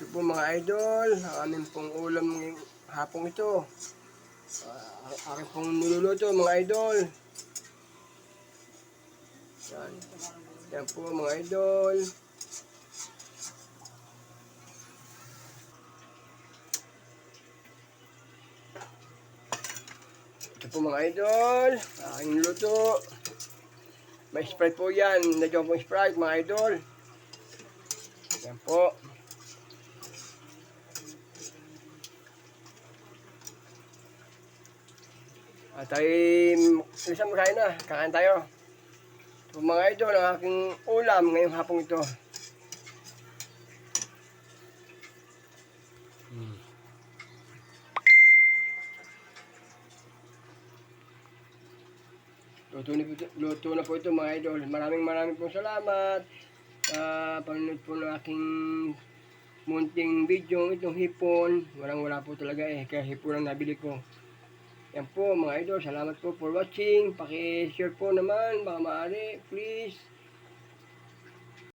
Ito po mga idol, ang aming pong ulam ngayong hapong ito. Aking pong niluluto mga idol. Yan. Yan po mga idol. Ito po mga idol, aking niluto. May Sprite po yan, nagyan po Sprite mga idol. Yan po. At tayo, isang makain na, kakain tayo. Ito mga idol, ang aking ulam ngayong hapong ito. Luto na po ito mga idol. Maraming pong salamat sa panonood po ng aking munting video. Itong hipon, wala po talaga kaya hipon ang nabili ko. Yan po mga idol, salamat po for watching. Paki-share po naman, baka maaari, please.